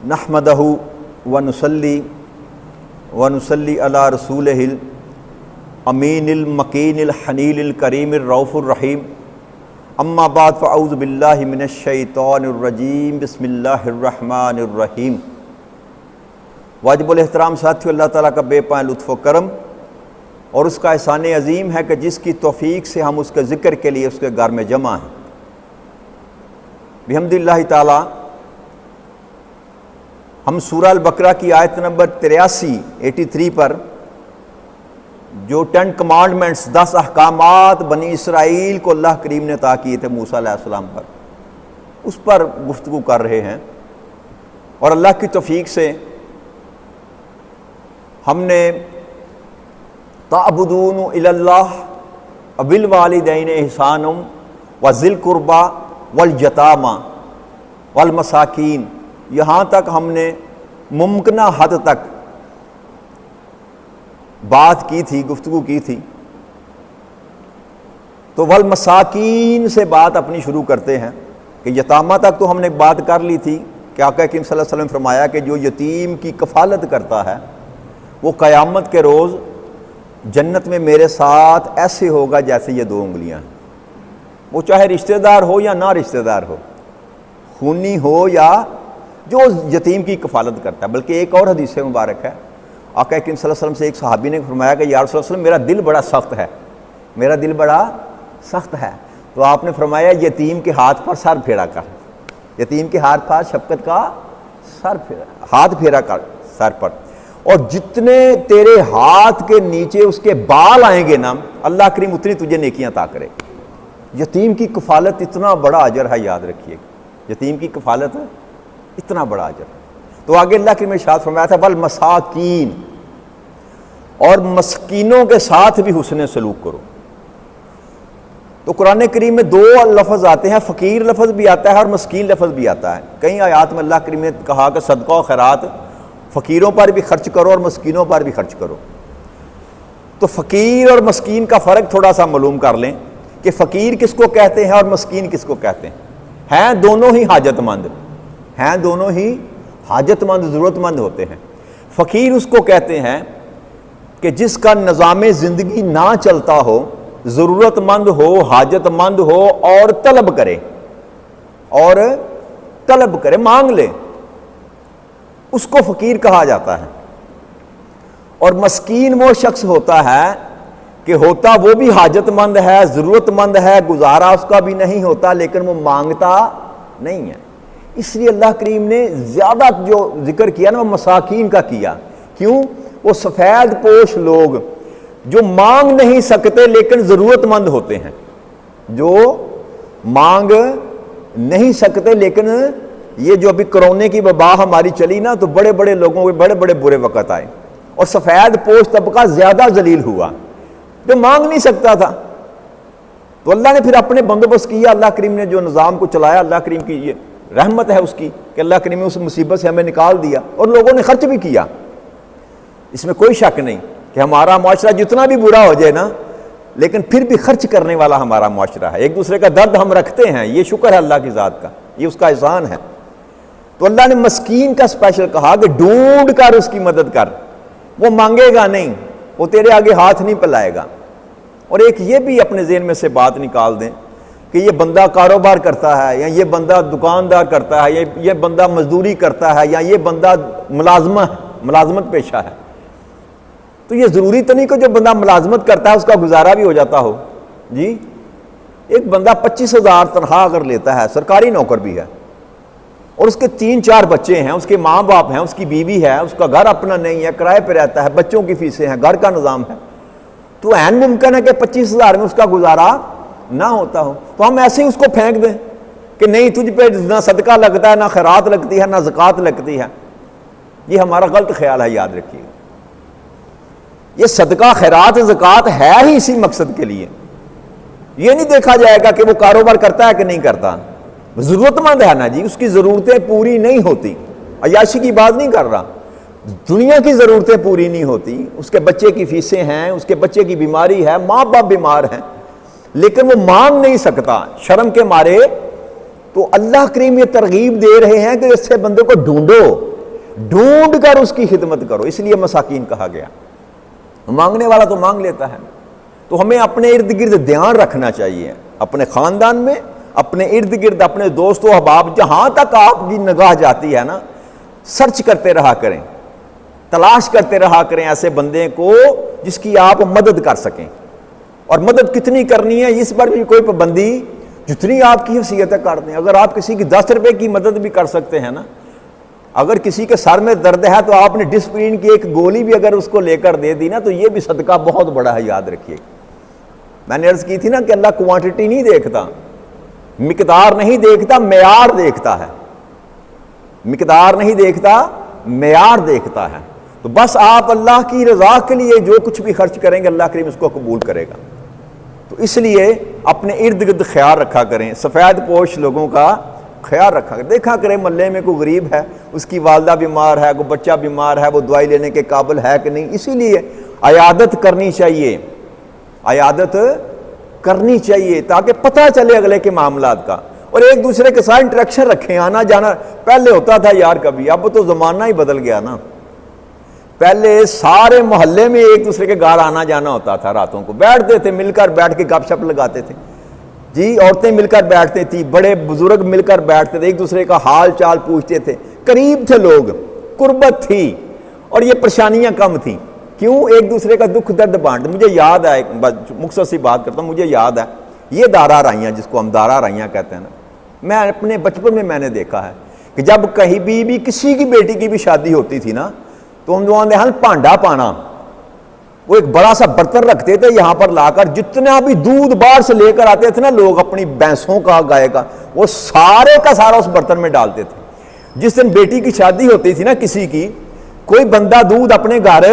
نحمدہ ونصلی علی رسولہ الامین المکین الحنیل الکریم الرؤوف الرحیم اما بعد فاعوذ باللہ من الشیطان الرجیم بسم اللہ الرحمن الرحیم۔ واجب الاحترام ساتھیو، اللہ تعالیٰ کا بے پناہ لطف و کرم اور اس کا احسان عظیم ہے کہ جس کی توفیق سے ہم اس کے ذکر کے لیے اس کے گھر میں جمع ہیں۔ بحمد اللہ تعالیٰ ہم سورہ البقرہ کی آیت نمبر 83 پر جو 10 کمانڈمنٹس 10 احکامات بنی اسرائیل کو اللہ کریم نے عطا کیے تھے موسیٰ علیہ السلام پر، اس پر گفتگو کر رہے ہیں۔ اور اللہ کی توفیق سے ہم نے تعبدون الی اللہ وبالوالدین احسانا وذی القربی والیتامی والمساکین، یہاں تک ہم نے ممکنہ حد تک بات کی تھی، گفتگو کی تھی۔ تو والمساکین سے بات اپنی شروع کرتے ہیں کہ یتامہ تک تو ہم نے بات کر لی تھی کہ آقا کریم صلی اللہ علیہ وسلم نے فرمایا کہ جو یتیم کی کفالت کرتا ہے وہ قیامت کے روز جنت میں میرے ساتھ ایسے ہوگا جیسے یہ 2 انگلیاں ہیں، وہ چاہے رشتہ دار ہو یا نہ رشتہ دار ہو، خونی ہو یا جو یتیم کی کفالت کرتا ہے۔ بلکہ ایک اور حدیث مبارک ہے، آقا کریم صلی اللہ علیہ وسلم سے ایک صحابی نے فرمایا کہ یا رسول اللہ وسلم میرا دل بڑا سخت ہے، میرا دل بڑا سخت ہے۔ تو آپ نے فرمایا یتیم کے ہاتھ پر سر پھیرا کر، یتیم کے ہاتھ پر شفقت کا ہاتھ پھیرا کر سر پر، اور جتنے تیرے ہاتھ کے نیچے اس کے بال آئیں گے نا، اللہ کریم اتنی تجھے نیکیاں عطا کرے۔ یتیم کی کفالت اتنا بڑا اجر ہے، یاد رکھیے، یتیم کی کفالت اتنا بڑا اجر ہے۔ تو آگے اللہ کریم نے ارشاد فرمایا تھا والمساکین، اور مسکینوں کے ساتھ بھی حسن سلوک کرو۔ تو قرآن کریم میں 2 لفظ آتے ہیں، فقیر لفظ بھی آتا ہے اور مسکین لفظ بھی آتا ہے۔ کئی آیات میں اللہ کریم نے کہا کہ صدقہ و خیرات فقیروں پر بھی خرچ کرو اور مسکینوں پر بھی خرچ کرو۔ تو فقیر اور مسکین کا فرق تھوڑا سا معلوم کر لیں کہ فقیر کس کو کہتے ہیں اور مسکین کس کو کہتے ہیں دونوں ہی حاجت مند ہیں، دونوں ہی حاجت مند، ضرورت مند ہوتے ہیں۔ فقیر اس کو کہتے ہیں کہ جس کا نظام زندگی نہ چلتا ہو، ضرورت مند ہو، حاجت مند ہو اور طلب کرے، مانگ لے، اس کو فقیر کہا جاتا ہے۔ اور مسکین وہ شخص ہوتا ہے کہ ہوتا وہ بھی حاجت مند ہے، ضرورت مند ہے، گزارا اس کا بھی نہیں ہوتا، لیکن وہ مانگتا نہیں ہے۔ اس لیے اللہ کریم نے زیادہ جو ذکر کیا نا وہ مساکین کا کیا۔ کیوں؟ وہ سفید پوش لوگ جو مانگ نہیں سکتے لیکن ضرورت مند ہوتے ہیں، جو مانگ نہیں سکتے لیکن یہ جو ابھی کرونے کی وبا ہماری چلی نا، تو بڑے بڑے لوگوں کے بڑے بڑے برے وقت آئے اور سفید پوش طبقہ زیادہ ذلیل ہوا جو مانگ نہیں سکتا تھا۔ تو اللہ نے پھر اپنے بندوبست کیا، اللہ کریم نے جو نظام کو چلایا، اللہ کریم کی یہ رحمت ہے اس کی کہ اللہ کریم نے اس مصیبت سے ہمیں نکال دیا اور لوگوں نے خرچ بھی کیا۔ اس میں کوئی شک نہیں کہ ہمارا معاشرہ جتنا بھی برا ہو جائے نا، لیکن پھر بھی خرچ کرنے والا ہمارا معاشرہ ہے، ایک دوسرے کا درد ہم رکھتے ہیں، یہ شکر ہے اللہ کی ذات کا، یہ اس کا احسان ہے۔ تو اللہ نے مسکین کا اسپیشل کہا کہ ڈھونڈ کر اس کی مدد کر، وہ مانگے گا نہیں، وہ تیرے آگے ہاتھ نہیں پھیلائے گا۔ اور ایک یہ بھی اپنے ذہن میں سے بات نکال دیں کہ یہ بندہ کاروبار کرتا ہے، یا یہ بندہ دکاندار کرتا ہے، یہ بندہ مزدوری کرتا ہے، یا یہ بندہ ملازمت پیشہ ہے، تو یہ ضروری تو نہیں کہ جو بندہ ملازمت کرتا ہے اس کا گزارا بھی ہو جاتا ہو۔ جی، ایک بندہ 25,000 تنخواہ اگر لیتا ہے، سرکاری نوکر بھی ہے، اور اس کے 3-4 بچے ہیں، اس کے ماں باپ ہیں، اس کی بیوی ہے، اس کا گھر اپنا نہیں ہے، کرائے پہ رہتا ہے، بچوں کی فیسیں ہیں، گھر کا نظام ہے، تو عین ممکن ہے کہ 25,000 میں اس کا گزارا نہ ہوتا ہو۔ تو ہم ایسے ہی اس کو پھینک دیں کہ نہیں، تجھ پہ نہ صدقہ لگتا ہے، نہ خیرات لگتی ہے، نہ زکوٰۃ لگتی ہے۔ یہ ہمارا غلط خیال ہے، یاد رکھیے۔ یہ صدقہ خیرات زکوٰۃ ہے ہی اسی مقصد کے لیے، یہ نہیں دیکھا جائے گا کہ وہ کاروبار کرتا ہے کہ نہیں کرتا، ضرورت مند ہے نا جی، اس کی ضرورتیں پوری نہیں ہوتی، عیاشی کی بات نہیں کر رہا، دنیا کی ضرورتیں پوری نہیں ہوتی، اس کے بچے کی فیسیں ہیں، اس کے بچے کی بیماری ہے، ماں باپ بیمار ہیں، لیکن وہ مانگ نہیں سکتا شرم کے مارے، تو تو اللہ کریم یہ ترغیب دے رہے ہیں کہ اس سے بندے کو ڈھونڈو، ڈھونڈ کر اس کی خدمت کرو، اس لیے مساکین کہا گیا۔ مانگنے والا تو مانگ لیتا ہے، تو ہمیں اپنے ارد گرد دھیان رکھنا چاہیے، اپنے خاندان میں، اپنے ارد گرد، اپنے دوست و احباب، جہاں تک آپ کی نگاہ جاتی ہے نا، سرچ کرتے رہا کریں، تلاش کرتے رہا کریں ایسے بندے کو جس کی آپ مدد کر سکیں۔ اور مدد کتنی کرنی ہے اس پر بھی کوئی پابندی، جتنی آپ کی حیثیت کر دیں۔ اگر آپ کسی کی 10 روپے کی مدد بھی کر سکتے ہیں نا، اگر کسی کے سر میں درد ہے تو آپ نے ڈسپرین کی ایک گولی بھی اگر اس کو لے کر دے دی نا، تو یہ بھی صدقہ بہت بڑا ہے، یاد رکھیے۔ میں نے عرض کی تھی نا کہ اللہ کوانٹٹی نہیں دیکھتا، مقدار نہیں دیکھتا، معیار دیکھتا ہے، مقدار نہیں دیکھتا، معیار دیکھتا ہے۔ تو بس آپ اللہ کی رضا کے لیے جو کچھ بھی خرچ کریں گے اللہ کریم اس کو قبول کرے گا۔ تو اس لیے اپنے ارد گرد خیال رکھا کریں، سفید پوش لوگوں کا خیال رکھا کریں، دیکھا کریں محلے میں کوئی غریب ہے، اس کی والدہ بیمار ہے، کوئی بچہ بیمار ہے، وہ دوائی لینے کے قابل ہے کہ نہیں، اسی لیے عیادت کرنی چاہیے، عیادت کرنی چاہیے تاکہ پتہ چلے اگلے کے معاملات کا، اور ایک دوسرے کے ساتھ انٹریکشن رکھیں، آنا جانا۔ پہلے ہوتا تھا یار کبھی، اب تو زمانہ ہی بدل گیا نا، پہلے سارے محلے میں ایک دوسرے کے گھر آنا جانا ہوتا تھا، راتوں کو بیٹھتے تھے، مل کر بیٹھ کے گپ شپ لگاتے تھے جی، عورتیں مل کر بیٹھتے تھی، بڑے بزرگ مل کر بیٹھتے تھے، ایک دوسرے کا حال چال پوچھتے تھے، قریب تھے لوگ، قربت تھی، اور یہ پریشانیاں کم تھیں۔ کیوں؟ ایک دوسرے کا دکھ درد بانٹ۔ مجھے یاد ہے، مختصر سی بات کرتا ہوں، مجھے یاد ہے یہ دارا رائیاں، جس کو ہم دارا رائیاں کہتے ہیں نا، میں اپنے بچپن میں نے دیکھا ہے کہ جب کہیں بھی کسی کی بیٹی کی بھی شادی ہوتی تھی نا، تو ہم جو ہم پانڈا پانا، وہ ایک بڑا سا برتن رکھتے تھے یہاں پر لا کر، جتنا بھی دودھ باہر سے لے کر آتے تھے نا لوگ اپنی بھینسوں کا، گائے کا، وہ سارے کا سارا اس برتن میں ڈالتے تھے۔ جس دن بیٹی کی شادی ہوتی تھی نا کسی کی، کوئی بندہ دودھ اپنے گھر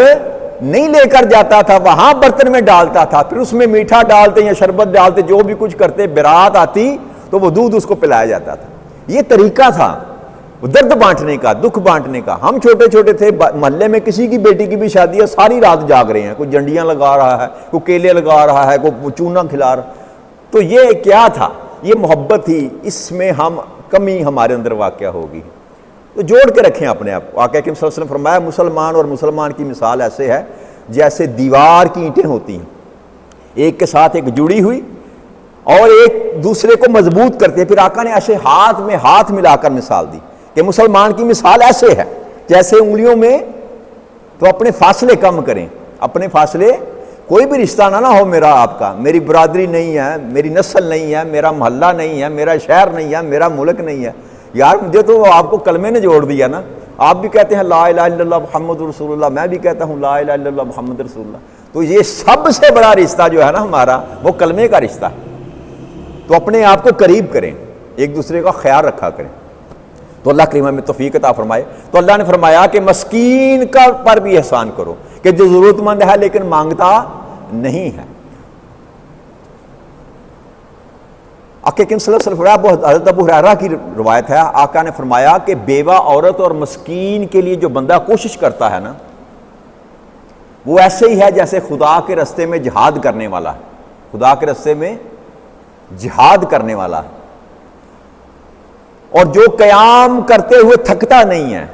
نہیں لے کر جاتا تھا، وہاں برتن میں ڈالتا تھا، پھر اس میں میٹھا ڈالتے یا شربت ڈالتے، جو بھی کچھ کرتے، برات آتی تو وہ دودھ اس کو پلایا جاتا تھا۔ یہ طریقہ تھا درد بانٹنے کا، دکھ بانٹنے کا۔ ہم چھوٹے چھوٹے تھے، محلے میں کسی کی بیٹی کی بھی شادی ہے، ساری رات جاگ رہے ہیں، کوئی جنڈیاں لگا رہا ہے، کوئی کیلے لگا رہا ہے، کوئی چونا کھلا رہا۔ تو یہ کیا تھا؟ یہ محبت تھی، اس میں ہم کمی ہمارے اندر واقع ہوگی۔ تو جوڑ کے رکھیں اپنے آپ۔ آقا کریم صلی اللہ علیہ وسلم فرمایا مسلمان اور مسلمان کی مثال ایسے ہے جیسے دیوار کی اینٹیں ہوتی ہیں، ایک کے ساتھ ایک جڑی ہوئی اور ایک دوسرے کو مضبوط کرتے ہیں۔ پھر آقا نے ایسے ہاتھ میں ہاتھ ملا کر مثال دی کہ مسلمان کی مثال ایسے ہے جیسے انگلیوں میں، تو اپنے فاصلے کم کریں، اپنے فاصلے، کوئی بھی رشتہ نہ ہو میرا آپ کا، میری برادری نہیں ہے، میری نسل نہیں ہے، میرا محلہ نہیں ہے، میرا شہر نہیں ہے، میرا ملک نہیں ہے، یار مجھے تو آپ کو کلمے نے جوڑ دیا نا۔ آپ بھی کہتے ہیں لا الہ الا اللہ محمد رسول اللہ، میں بھی کہتا ہوں لا الہ الا اللہ محمد رسول اللہ، تو یہ سب سے بڑا رشتہ جو ہے نا ہمارا، وہ کلمے کا رشتہ ہے۔ تو اپنے آپ کو قریب کریں، ایک دوسرے کا خیال رکھا کریں، تو اللہ کریم ہمیں توفیق عطا فرمائے۔ تو اللہ نے فرمایا کہ مسکین کا پر بھی احسان کرو، کہ جو ضرورت مند ہے لیکن مانگتا نہیں ہے۔ آقا کریم صلی اللہ علیہ وسلم، حضرت ابو ہریرہ کی روایت ہے، آقا نے فرمایا کہ بیوہ عورت اور مسکین کے لیے جو بندہ کوشش کرتا ہے نا، وہ ایسے ہی ہے جیسے خدا کے رستے میں جہاد کرنے والا ہے، خدا کے رستے میں جہاد کرنے والا ہے، اور جو قیام کرتے ہوئے تھکتا نہیں ہے،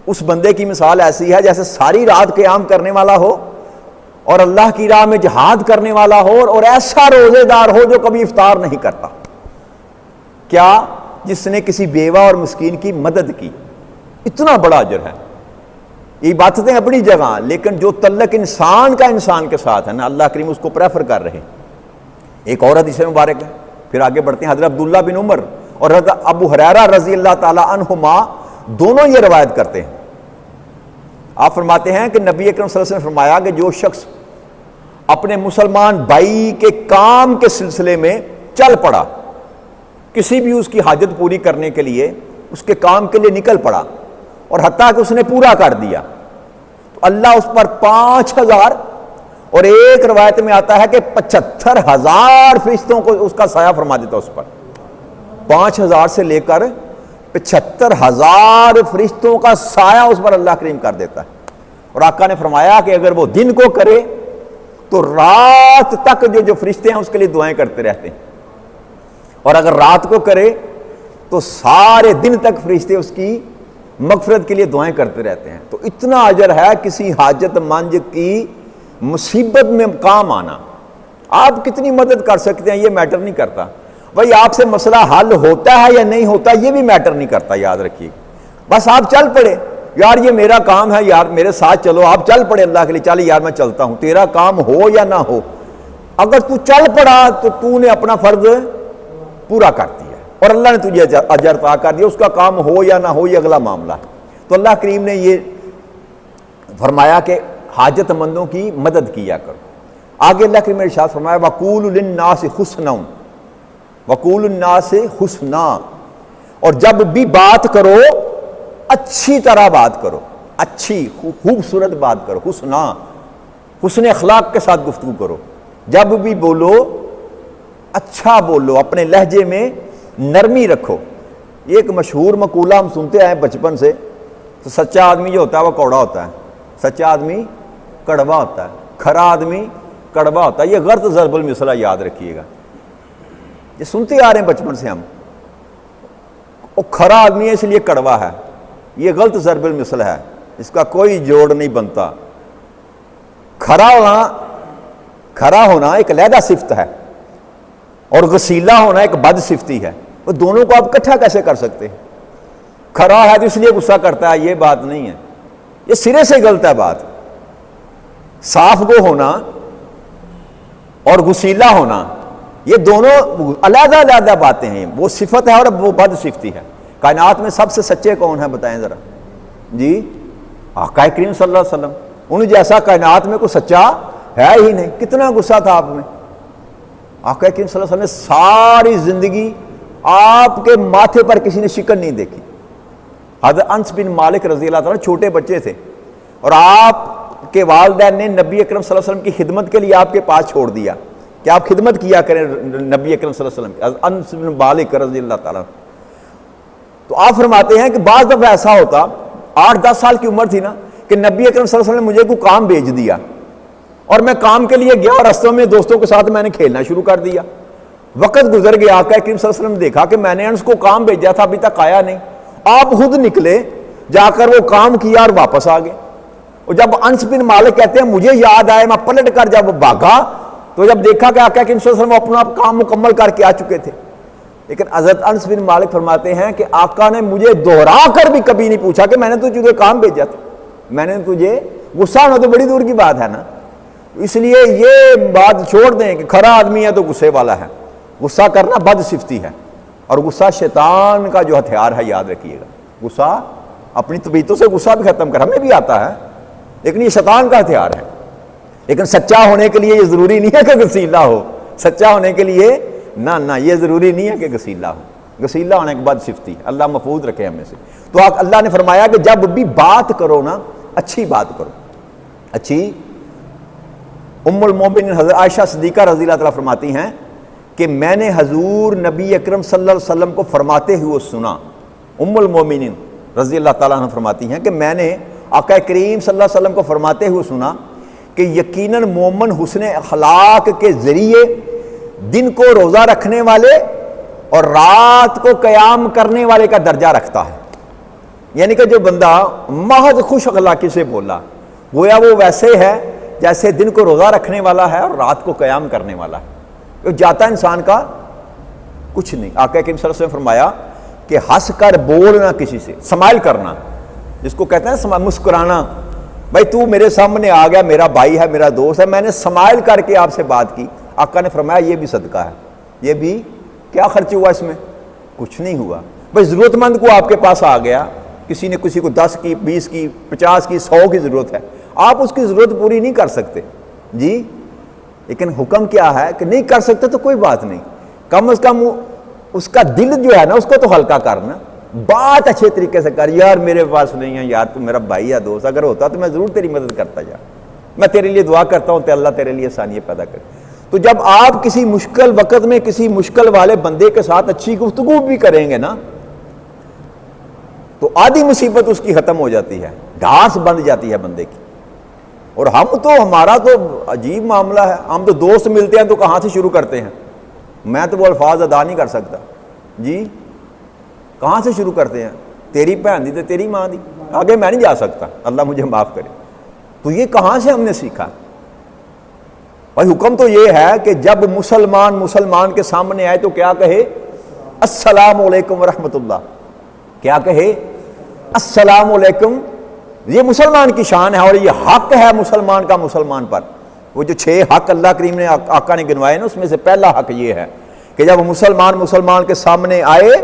اس بندے کی مثال ایسی ہے جیسے ساری رات قیام کرنے والا ہو اور اللہ کی راہ میں جہاد کرنے والا ہو، اور ایسا روزے دار ہو جو کبھی افطار نہیں کرتا۔ کیا؟ جس نے کسی بیوہ اور مسکین کی مدد کی، اتنا بڑا اجر ہے۔ یہ باتیں اپنی جگہ، لیکن جو تعلق انسان کا انسان کے ساتھ ہے نا، اللہ کریم اس کو پریفر کر رہے ہیں۔ ایک اور حدیث مبارک ہے، پھر آگے بڑھتے ہیں۔ حضرت عبداللہ بن عمر اور حضرت ابو ہریرہ رضی اللہ تعالی عنہما دونوں یہ روایت کرتے ہیں۔ آپ فرماتے ہیں کہ نبی اکرم صلی اللہ علیہ وسلم نے فرمایا کہ جو شخص اپنے مسلمان بھائی کے کام کے سلسلے میں چل پڑا، کسی بھی اس کی حاجت پوری کرنے کے لیے اس کے کام کے لیے نکل پڑا، اور حتیٰ کہ اس نے پورا کر دیا، تو اللہ اس پر 5000، اور ایک روایت میں آتا ہے کہ 75,000 فرشتوں کو اس کا سایہ فرما دیتا اس پر۔ 5000 سے لے کر 75,000 فرشتوں کا سایہ اس پر اللہ کریم کر دیتا ہے۔ اور آقا نے فرمایا کہ اگر وہ دن کو کرے تو رات تک جو فرشتے ہیں اس کے لیے دعائیں کرتے رہتے ہیں، اور اگر رات کو کرے تو سارے دن تک فرشتے اس کی مغفرت کے لیے دعائیں کرتے رہتے ہیں. تو اتنا اجر ہے کسی حاجت مند کی مصیبت میں کام آنا. آپ کتنی مدد کر سکتے ہیں یہ میٹر نہیں کرتا. بھائی آپ سے مسئلہ حل ہوتا ہے یا نہیں ہوتا یہ بھی میٹر نہیں کرتا, یاد رکھیے. بس آپ چل پڑے, یار یہ میرا کام ہے, یار میرے ساتھ چلو. آپ چل پڑے اللہ کے لیے, چل یار میں چلتا ہوں, تیرا کام ہو یا نہ ہو. اگر تو چل پڑا تو تو نے اپنا فرض پورا کر دیا اور اللہ نے تجھے اجر عطا کر دیا. اس کا کام ہو یا نہ ہو یہ اگلا معاملہ ہے. تو اللہ کریم نے یہ فرمایا کہ حاجت مندوں کی مدد کیا کرو. آگے اللہ کریم نے ارشاد فرمایا وَقُولُوا لِلنَّاسِ حُسْنًا, وَقُولُوا النَّاسِ حُسْنًا, اور جب بھی بات کرو اچھی طرح بات کرو, اچھی خوبصورت بات کرو. حسنا, حسن اخلاق کے ساتھ گفتگو کرو. جب بھی بولو اچھا بولو, اپنے لہجے میں نرمی رکھو. یہ ایک مشہور مقولہ ہم سنتے آئے بچپن سے, تو سچا آدمی جو ہوتا ہے وہ کوڑا ہوتا ہے, سچا آدمی کڑوا ہوتا ہے, کھرا آدمی کڑوا ہوتا ہے. یہ غلط ضرب المثل ہے, یاد رکھیے گا. یہ سنتے آ رہے ہیں بچپن سے ہم, وہ کھرا آدمی ہے اس لیے کڑوا ہے. یہ غلط ضرب المثل ہے, اس کا کوئی جوڑ نہیں بنتا. کھرا ہونا ایک علیحدہ صفت ہے اور غسیلہ ہونا ایک بد صفتی ہے. وہ دونوں کو آپ اکٹھا کیسے کر سکتے ہیں؟ کھرا ہے تو اس لیے غصہ کرتا ہے, یہ بات نہیں ہے, یہ سرے سے غلط ہے بات. صاف گو ہونا اور غسیلہ ہونا یہ دونوں علیحدہ علیحدہ باتیں ہیں. وہ صفت ہے اور وہ بد صفتی ہے. کائنات میں سب سے سچے کون ہیں بتائیں ذرا؟ جی آقا کریم صلی اللہ علیہ وسلم. ان جیسا کائنات میں کوئی سچا ہے ہی نہیں. کتنا غصہ تھا آپ میں. آقا کریم صلی اللہ علیہ وسلم نے ساری زندگی آپ کے ماتھے پر کسی نے شکن نہیں دیکھی. حضرت انس بن مالک رضی اللہ تعالیٰ چھوٹے بچے تھے اور آپ کے والدین نے نبی اکرم صلی اللہ علیہ وسلم کی خدمت کے لیے آپ کے پاس چھوڑ دیا کہ آپ خدمت کیا کریں نبی اکرم صلی اللہ علیہ وسلم کی. حضرت انس بن مالک رضی اللہ تعالیٰ. تو آپ فرماتے ہیں کہ بعض دفعہ ایسا ہوتا, 8-10 سال کی عمر تھی نا, کہ نبی اکرم صلی اللہ علیہ وسلم نے مجھے کوئی کام بھیج دیا اور میں کام کے لیے گیا اور رستوں میں دوستوں کے ساتھ میں نے کھیلنا شروع کر دیا. وقت گزر گیا, آقا کریم صلی اللہ علیہ وسلم نے دیکھا کہ میں نے انس کو کام بھیجا تھا ابھی تک آیا نہیں. آپ خود نکلے, جا کر وہ کام کیا اور واپس آ گئے. اور جب انس بن مالک کہتے ہیں مجھے یاد آئے, میں پلٹ کر جب بھاگا تو جب دیکھا کہ آقا کریم صلی اللہ علیہ وسلم اپنا کام مکمل کر کے آ چکے تھے. لیکن حضرت انس بن مالک فرماتے ہیں کہ آقا نے مجھے دوہرا کر بھی کبھی نہیں پوچھا کہ میں نے تجھے کام بھیجا تھا, میں نے تجھے. غصہ ہونا تو بڑی دور کی بات ہے نا. اس لیے یہ بات چھوڑ دیں کہ کھرا آدمی ہے تو غصے والا ہے. غصہ کرنا بد صفتی ہے اور غصہ شیطان کا جو ہتھیار ہے, یاد رکھیے گا. غصہ اپنی طبیعتوں سے غصہ بھی ختم کر, ہمیں بھی آتا ہے لیکن یہ شیطان کا ہتھیار ہے. لیکن سچا ہونے کے لیے یہ ضروری نہیں ہے کہ غسیلہ ہو. سچا ہونے کے لیے نہ یہ ضروری نہیں ہے کہ غسیلہ ہو. غسیلہ ہونا ایک بد صفتی. اللہ محفوظ رکھے ہمیں سے. تو اللہ نے فرمایا کہ جب بھی بات کرو نا اچھی بات کرو, اچھی. ام المومنین حضرت عائشہ صدیقہ رضی اللہ تعالیٰ فرماتی ہیں کہ میں نے حضور نبی اکرم صلی اللہ علیہ وسلم کو فرماتے ہوئے سنا. ام المومنین رضی اللہ تعالیٰ عنہ فرماتی ہیں کہ میں نے آقا کریم صلی اللہ علیہ وسلم کو فرماتے ہوئے سنا کہ یقیناً مومن حسن اخلاق کے ذریعے دن کو روزہ رکھنے والے اور رات کو قیام کرنے والے کا درجہ رکھتا ہے. یعنی کہ جو بندہ محض خوش اخلاقی سے بولا گویا وہ ویسے ہے جیسے دن کو روزہ رکھنے والا ہے اور رات کو قیام کرنے والا ہے. جاتا انسان کا کچھ نہیں. آقا کریم صلی اللہ علیہ وسلم فرمایا کہ ہنس کر بولنا کسی سے, سمائل کرنا جس کو کہتے ہیں مسکرانا. بھائی تو میرے سامنے آ گیا, میرا بھائی ہے, میرا دوست ہے, میں نے سمائل کر کے آپ سے بات کی. آقا نے فرمایا یہ بھی صدقہ ہے. یہ بھی کیا خرچ ہوا اس میں؟ کچھ نہیں ہوا. بھائی ضرورت مند کو آپ کے پاس آ گیا, کسی نے کسی کو 10 کی 20 کی 50 کی 100 کی ضرورت ہے, آپ اس کی ضرورت پوری نہیں کر سکتے جی, لیکن حکم کیا ہے کہ نہیں کر سکتے تو کوئی بات نہیں, کم از کم اس کا دل جو ہے نا اس کو تو ہلکا کرنا. بات اچھے طریقے سے کر, یار میرے پاس نہیں ہے, یار تو میرا بھائی یا دوست, اگر ہوتا تو میں ضرور تیری مدد کرتا, یار میں تیرے لیے دعا کرتا ہوں تو اللہ تیرے لیے آسانیاں پیدا کرے. تو جب آپ کسی مشکل وقت میں کسی مشکل والے بندے کے ساتھ اچھی گفتگو بھی کریں گے نا تو آدھی مصیبت اس کی ختم ہو جاتی ہے, ڈھارس بند جاتی ہے بندے کی. اور ہمارا تو عجیب معاملہ ہے, ہم تو دوست ملتے ہیں تو کہاں سے شروع کرتے ہیں, میں تو وہ الفاظ ادا نہیں کر سکتا جی. کہاں سے شروع کرتے ہیں؟ تیری بہن دی تو تیری ماں دی، آگے میں نہیں جا سکتا، اللہ مجھے معاف کرے۔ تو یہ کہاں سے ہم نے سیکھا؟ بھائی حکم تو یہ ہے کہ جب مسلمان کے سامنے آئے تو کیا کہے؟ السلام علیکم ورحمۃ اللہ۔ کیا کہے؟ السلام علیکم۔ یہ مسلمان کی شان ہے اور یہ حق ہے مسلمان کا مسلمان پر۔ وہ جو 6 حق اللہ کریم نے آقا نے گنوائے نا، اس میں سے پہلا حق یہ ہے کہ جب مسلمان کے سامنے آئے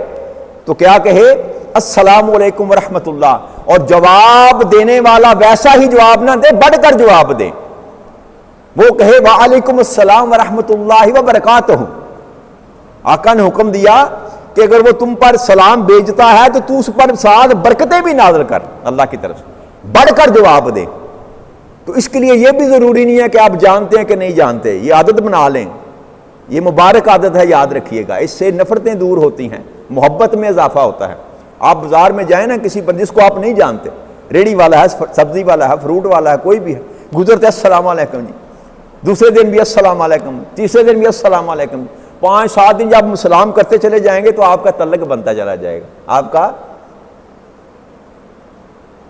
تو کیا کہے؟ السلام علیکم ورحمۃ اللہ۔ اور جواب دینے والا ویسا ہی جواب نہ دے، بڑھ کر جواب دے، وہ کہے وعلیکم السلام ورحمۃ اللہ وبرکاتہ۔ آقا نے حکم دیا کہ اگر وہ تم پر سلام بھیجتا ہے تو تو اس پر ساتھ برکتیں بھی نازل کر، اللہ کی طرف سے بڑھ کر جواب دے۔ تو اس کے لیے یہ بھی ضروری نہیں ہے کہ آپ جانتے ہیں کہ نہیں جانتے، یہ عادت بنا لیں، یہ مبارک عادت ہے، یاد رکھیے گا، اس سے نفرتیں دور ہوتی ہیں، محبت میں اضافہ ہوتا ہے۔ آپ بازار میں جائیں نا، کسی پر جس کو آپ نہیں جانتے، ریڑھی والا ہے، سبزی والا ہے، فروٹ والا ہے، کوئی بھی ہے، گزرتے السلام علیکم جی، دوسرے دن بھی السلام علیکم، تیسرے دن بھی السلام علیکم، 5-7 دن جب سلام کرتے چلے جائیں گے تو آپ کا تعلق بنتا چلا جائے گا آپ کا۔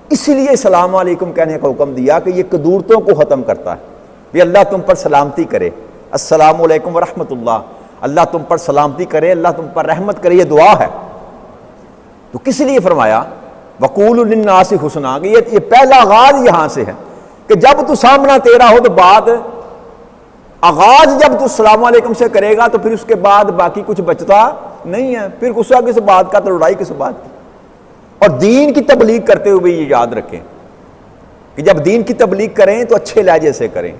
اسی لیے السلام علیکم کہنے کا حکم دیا کہ یہ کدورتوں کو ختم کرتا ہے، بھی اللہ تم پر سلامتی کرے، السلام علیکم ورحمۃ اللہ، اللہ تم پر سلامتی کرے، اللہ تم پر رحمت کرے، یہ دعا ہے۔ تو کس لیے فرمایا وَقُولُوا لِلنَّاسِ حُسْنًا، کہ یہ پہلا آغاز یہاں سے ہے کہ جب تو سامنا تیرا ہو تو بات آغاز جب تو السلام علیکم سے کرے گا تو پھر اس کے بعد باقی کچھ بچتا نہیں ہے، پھر غصہ کس بات کا تو لڑائی کس بات کی۔ اور دین کی تبلیغ کرتے ہوئے یہ یاد رکھیں کہ جب دین کی تبلیغ کریں تو اچھے لہجے سے کریں۔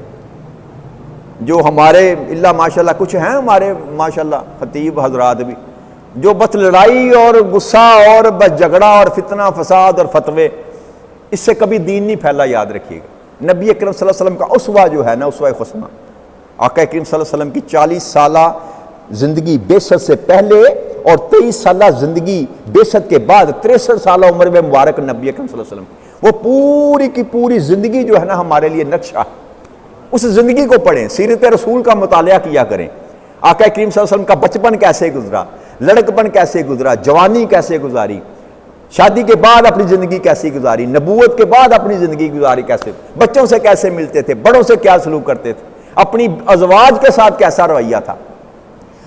جو ہمارے اللہ ماشاءاللہ کچھ ہیں ہمارے ماشاءاللہ خطیب حضرات بھی، جو بس لڑائی اور غصہ اور بس جھگڑا اور فتنہ فساد اور فتوے، اس سے کبھی دین نہیں پھیلا، یاد رکھیے گا۔ نبی اکرم صلی اللہ علیہ وسلم کا اسوہ جو ہے نا، اسوہ حسنہ، آقا کریم صلی اللہ علیہ وسلم کی 40 سالہ زندگی بعثت سے پہلے اور 23 سالہ زندگی بعثت کے بعد، 63 سالہ عمر میں مبارک نبی اکرم صلی اللہ علیہ وسلم، وہ پوری کی پوری زندگی جو ہے نا ہمارے لیے نقشہ ہے۔ اس زندگی کو پڑھیں، سیرت رسول کا مطالعہ کیا کریں، آقا کریم صلی اللہ علیہ وسلم کا بچپن کیسے گزرا، لڑکپن کیسے گزرا، جوانی کیسے گزاری، شادی کے بعد اپنی زندگی کیسی گزاری، نبوت کے بعد اپنی زندگی گزاری کیسے، بچوں سے کیسے ملتے تھے، بڑوں سے کیا سلوک کرتے تھے، اپنی ازواج کے ساتھ کیسا رویہ تھا،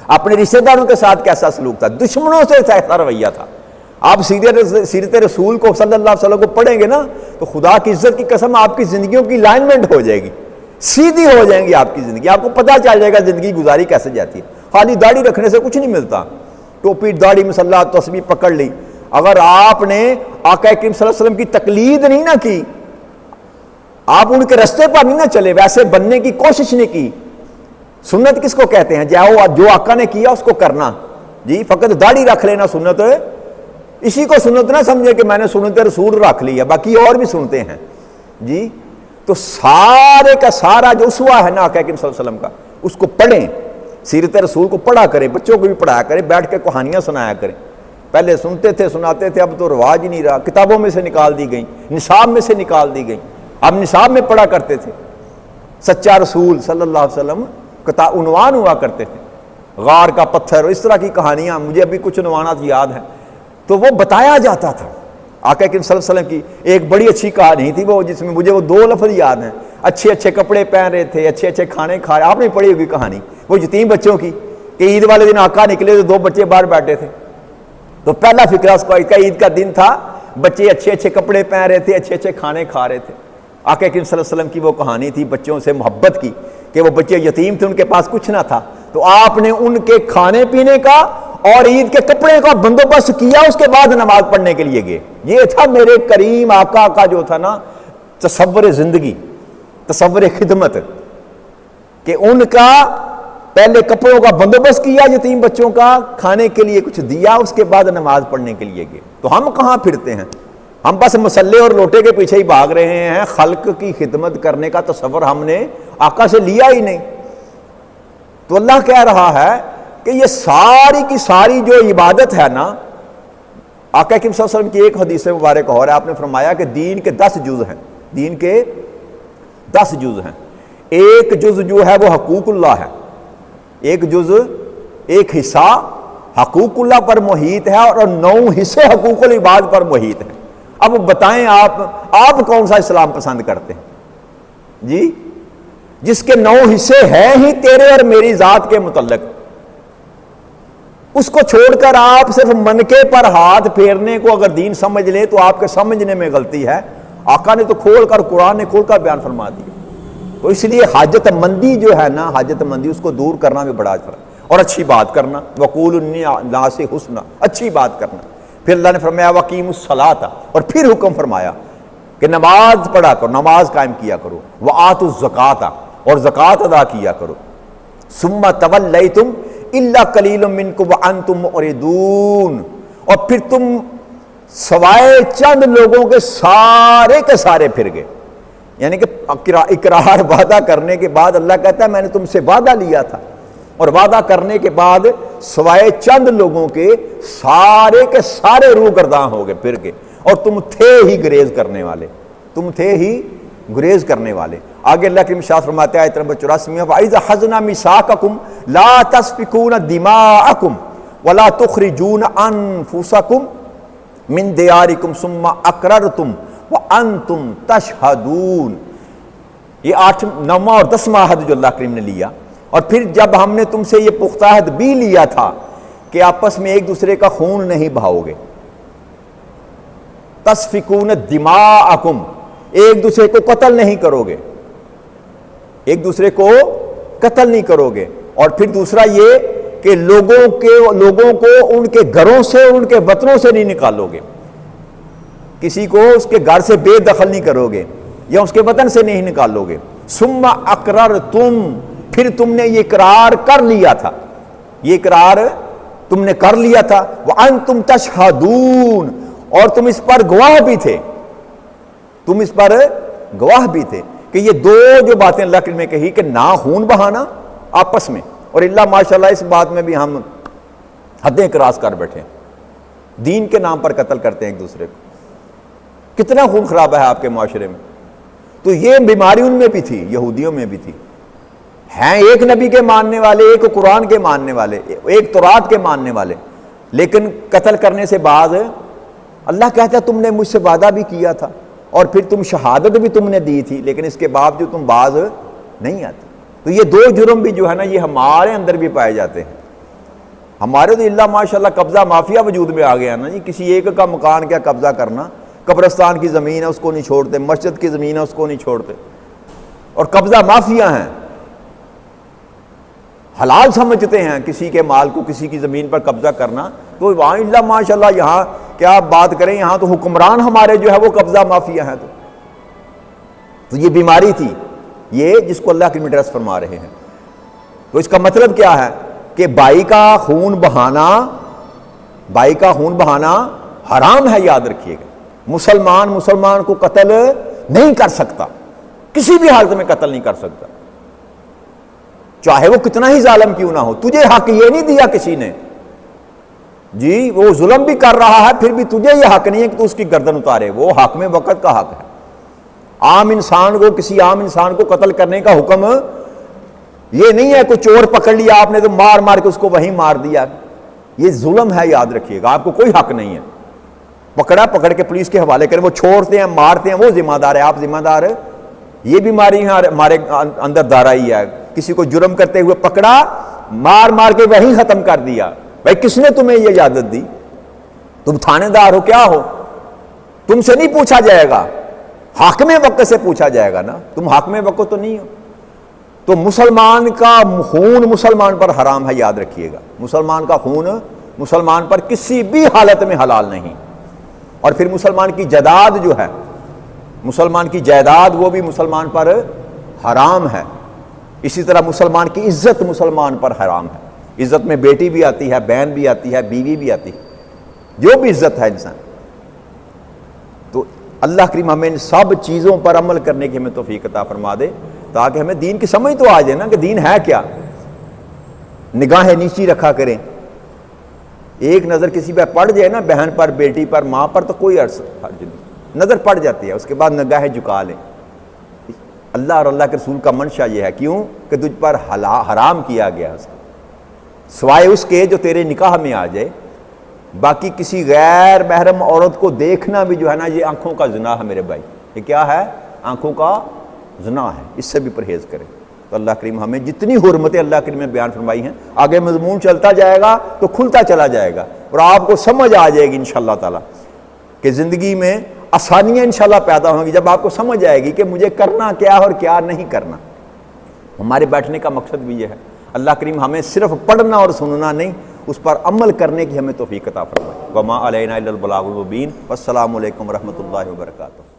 اپنے رشتہ داروں کے ساتھ کیسا سلوک تھا، دشمنوں سے کیسا رویہ تھا۔ آپ سیرت رسول کو صلی اللہ علیہ وسلم کو پڑھیں گے نا تو خدا کی عزت کی قسم آپ کی زندگیوں کی الائنمنٹ ہو جائے گی، سیدھی ہو جائیں گی آپ کی زندگی، آپ کو پتہ چل جائے گا زندگی گزاری کیسے جاتی ہے۔ خالی داڑھی رکھنے سے کچھ نہیں ملتا، ٹوپی داڑھی مصلہ تسبیح پکڑ لی، اگر آپ نے آقا کریم صلی اللہ علیہ وسلم کی تقلید نہیں نہ کی، آپ ان کے رستے پر نہیں نہ چلے، ویسے بننے کی کوشش نہیں کی۔ سنت کس کو کہتے ہیں؟ جو آقا نے کیا اس کو کرنا جی، فقط داڑھی رکھ لینا سنت ہے، اسی کو سنت نہ سمجھے کہ میں نے سنت رسول رکھ لیا، باقی اور بھی سنتے ہیں جی۔ تو سارے کا سارا جو اسوہ ہے نا آقا کریم صلی اللہ علیہ وسلم کا، اس کو پڑھیں، سیرت رسول کو پڑھا کریں، بچوں کو بھی پڑھایا کریں، بیٹھ کے کہانیاں سنایا کریں۔ پہلے سنتے تھے سناتے تھے، اب تو رواج ہی نہیں رہا، کتابوں میں سے نکال دی گئیں، نصاب میں سے نکال دی گئیں، اب نصاب میں پڑھا کرتے تھے۔ سچا رسول صلی اللہ علیہ وسلم عنوان ہوا کرتے تھے، غار کا پتھر، اس طرح کی کہانیاں، مجھے ابھی کچھ عنوانات یاد ہیں، تو وہ بتایا جاتا تھا۔ آقا کریم صلی اللہ علیہ وسلم کی ایک بڑی اچھی کہانی تھی وہ، جس میں مجھے وہ 2 لفظ یاد ہیں، اچھے اچھے کپڑے پہن رہے تھے، اچھے اچھے کھانے کھا رہے، آپ نے پڑھی ہوگی کہانی وہ یتیم بچوں کی، کہ عید والے دن آقا نکلے تو 2 بچے باہر بیٹھے تھے، تو پہلا فکرہ اس کا عید کا دن تھا، بچے اچھے اچھے کپڑے پہن رہے تھے، اچھے اچھے کھانے کھا رہے تھے۔ آقا کریم صلی اللہ علیہ وسلم کی وہ کہانی تھی بچوں سے محبت کی، کہ وہ بچے یتیم تھے، ان کے پاس کچھ نہ تھا، تو آپ نے ان کے کھانے پینے کا اور عید کے کپڑے کا بندوبست کیا، اس کے بعد نماز پڑھنے کے لیے گئے۔ یہ تھا میرے کریم آقا کا جو تھا نا تصور زندگی، تصور خدمت، کہ ان کا پہلے کپڑوں کا بندوبست کیا، یتیم بچوں کا کھانے کے لیے کچھ دیا، اس کے بعد نماز پڑھنے کے لیے گئے۔ تو ہم کہاں پھرتے ہیں؟ ہم بس مسلے اور لوٹے کے پیچھے ہی بھاگ رہے ہیں، خلق کی خدمت کرنے کا تصور ہم نے آقا سے لیا ہی نہیں۔ تو اللہ کہہ رہا ہے کہ یہ ساری کی ساری جو عبادت ہے نا، آقا کریم صلی اللہ علیہ وسلم کی ایک حدیث مبارک اور ہے، آپ نے فرمایا کہ دین کے 10 جز ہیں، دین کے 10 جز ہیں، ایک جز جو ہے وہ حقوق اللہ ہے، ایک جز، ایک حصہ حقوق اللہ پر محیط ہے اور 9 حصے حقوق العباد پر محیط ہے۔ اب بتائیں آپ کون سا اسلام پسند کرتے ہیں جی؟ جس کے 9 حصے ہیں ہی تیرے اور میری ذات کے متعلق، اس کو چھوڑ کر آپ صرف منکے پر ہاتھ پھیرنے کو اگر دین سمجھ لیں تو آپ کے سمجھنے میں غلطی ہے۔ آقا نے تو کھول کر، قرآن نے کھول کر بیان فرما دیا۔ تو اس لیے حاجت مندی جو ہے نا، حاجت مندی اس کو دور کرنا بھی بڑا اچھا ہے، اور اچھی بات کرنا، وقول الناس حسنا، اچھی بات کرنا۔ پھر اللہ نے فرمایا وقیم الصلاۃ، اور پھر حکم فرمایا کہ نماز پڑھا کرو، نماز قائم کیا کرو، وآتوا الزکوٰۃ، اور زکوٰۃ ادا کیا کرو۔ ثم تولیتم الا قلیل منکم وانتم معرضون، اور پھر تم سوائے چند لوگوں کے سارے پھر گئے۔ یعنی کہ اقرار وعدہ کرنے کے بعد اللہ کہتا ہے میں نے تم سے وعدہ لیا تھا، اور وعدہ کرنے کے بعد سوائے چند لوگوں کے سارے روگرداں ہو گئے، پھر گئے، اور تم تھے ہی گریز کرنے والے، تم تھے ہی گریز کرنے والے۔ آگے اللہ کریم ارشاد فرماتے ہیں آیت نمبر 84 میں وَإِذْ أَخَذْنَا مِيثَاقَكُمْ لَا تَسْفِكُونَ دِمَاءَكُمْ وَلَا تُخْرِجُونَ أَنفُسَكُمْ مِنْ دِيَارِكُمْ ثُمَّ أَقْرَرْتُمْ وَأَنْتُمْ تَشْهَدُونَ۔ یہ 9واں اور 10واں عہد جو اللہ کریم نے لیا، اور پھر جب ہم نے تم سے یہ پختہ عہد بھی لیا تھا کہ آپس میں ایک دوسرے کا خون نہیں بہاؤ گے، تسفکون دماءکم، ایک دوسرے کو قتل نہیں کرو گے، ایک دوسرے کو قتل نہیں کرو گے، اور پھر دوسرا یہ کہ لوگوں کو ان کے گھروں سے، ان کے وطنوں سے نہیں نکالو گے، کسی کو اس کے گھر سے بے دخل نہیں کرو گے یا اس کے وطن سے نہیں نکالو گے۔ ثم اقررتم، پھر تم نے یہ اقرار کر لیا تھا، یہ اقرار تم نے کر لیا تھا، وانتم تشہدون، اور تم اس پر گواہ بھی تھے، تم اس پر گواہ بھی تھے کہ یہ دو جو باتیں اللہ کریم نے کہی کہ نہ خون بہانا آپس میں، اور اللہ ماشاءاللہ اس بات میں بھی ہم حدیں کراس کر بیٹھے ہیں، دین کے نام پر قتل کرتے ہیں ایک دوسرے کو۔ کتنا خون خراب ہے آپ کے معاشرے میں۔ تو یہ بیماری ان میں بھی تھی، یہودیوں میں بھی تھی، ہیں ایک نبی کے ماننے والے، ایک قرآن کے ماننے والے، ایک تورات کے ماننے والے، لیکن قتل کرنے سے بعد اللہ کہتا ہے تم نے مجھ سے وعدہ بھی کیا تھا اور پھر تم شہادت بھی تم نے دی تھی، لیکن اس کے باوجود تم باز نہیں آتے۔ تو یہ دو جرم بھی جو ہے نا یہ ہمارے اندر بھی پائے جاتے ہیں۔ ہمارے تو اللہ ماشاءاللہ قبضہ مافیا وجود میں آ گیا نا جی، کسی ایک کا مکان کیا قبضہ کرنا، قبرستان کی زمین ہے اس کو نہیں چھوڑتے، مسجد کی زمین ہے اس کو نہیں چھوڑتے، اور قبضہ مافیا ہیں، حلال سمجھتے ہیں کسی کے مال کو، کسی کی زمین پر قبضہ کرنا۔ تو وہاں اللہ ماشاءاللہ یہاں کیا بات کریں، یہاں تو حکمران ہمارے جو ہے وہ قبضہ مافیا ہیں۔ تو یہ بیماری تھی یہ جس کو اللہ کی ایڈریس فرما رہے ہیں۔ تو اس کا مطلب کیا ہے کہ بھائی کا خون بہانا حرام ہے، یاد رکھیے گا۔ مسلمان کو قتل نہیں کر سکتا، کسی بھی حالت میں قتل نہیں کر سکتا، چاہے وہ کتنا ہی ظالم کیوں نہ ہو۔ تجھے حق یہ نہیں دیا کسی نے جی، وہ ظلم بھی کر رہا ہے پھر بھی تجھے یہ حق نہیں ہے کہ تو اس کی گردن اتارے، وہ حق میں وقت کا حق ہے۔ عام انسان کو، کسی عام انسان کو قتل کرنے کا حکم یہ نہیں ہے کوئی چور پکڑ لیا آپ نے تو مار کے اس کو وہیں مار دیا، یہ ظلم ہے، یاد رکھیے گا۔ آپ کو کوئی حق نہیں ہے، پکڑ کے پولیس کے حوالے کریں، وہ چھوڑتے ہیں مارتے ہیں، وہ ذمہ دار ہے، آپ ذمہ دار ہے۔ یہ بیماری ہمارے اندر دارائی ہے، کسی کو جرم کرتے ہوئے پکڑا، مار کے وہیں ختم کر دیا۔ بھائی کس نے تمہیں یہ اجازت دی؟ تم تھانے دار ہو، کیا ہو؟ تم سے نہیں پوچھا جائے گا، حاکم وقت سے پوچھا جائے گا نا، تم حاکم وقت تو نہیں ہو۔ تو مسلمان کا خون مسلمان پر حرام ہے، یاد رکھیے گا۔ مسلمان کا خون مسلمان پر کسی بھی حالت میں حلال نہیں، اور پھر مسلمان کی جائیداد جو ہے، مسلمان کی جائیداد وہ بھی مسلمان پر حرام ہے۔ اسی طرح مسلمان کی عزت مسلمان پر حرام ہے۔ عزت میں بیٹی بھی آتی ہے، بہن بھی آتی ہے، بیوی بھی آتی ہے، جو بھی عزت ہے انسان۔ تو اللہ کریم ہمیں ان سب چیزوں پر عمل کرنے کی ہمیں توفیق عطا فرما دے، تاکہ ہمیں دین کی سمجھ تو آ جائے نا کہ دین ہے کیا۔ نگاہیں نیچی رکھا کریں، ایک نظر کسی پہ پڑ جائے نا، بہن پر، بیٹی پر، ماں پر، تو کوئی حرج نہیں، نظر پڑ جاتی ہے، اس کے بعد نگاہیں جھکا لیں۔ اللہ اور اللہ کے رسول کا منشا یہ ہے، کیوں کہ تجھ پر حرام کیا گیا اس کو۔ سوائے اس کے جو تیرے نکاح میں آ جائے. باقی کسی غیر محرم عورت کو دیکھنا بھی جو ہے نا یہ آنکھوں کا زنا ہے میرے بھائی. یہ کیا ہے؟ آنکھوں کا زنا ہے. اس سے بھی پرہیز کریں. تو اللہ کریم ہمیں جتنی حرمتیں اللہ کریم نے بیان فرمائی ہیں، آگے مضمون چلتا جائے گا تو کھلتا چلا جائے گا اور آپ کو سمجھ آ جائے گی انشاءاللہ تعالی کہ زندگی میں آسانیاں انشاءاللہ پیدا ہوں گی جب آپ کو سمجھ آئے گی کہ مجھے کرنا کیا اور کیا نہیں کرنا. ہمارے بیٹھنے کا مقصد بھی یہ ہے. اللہ کریم ہمیں صرف پڑھنا اور سننا نہیں، اس پر عمل کرنے کی ہمیں توفیق عطا فرمائے. وما علینا الا البلاغ المبین. والسلام علیکم ورحمۃ اللہ وبرکاتہ.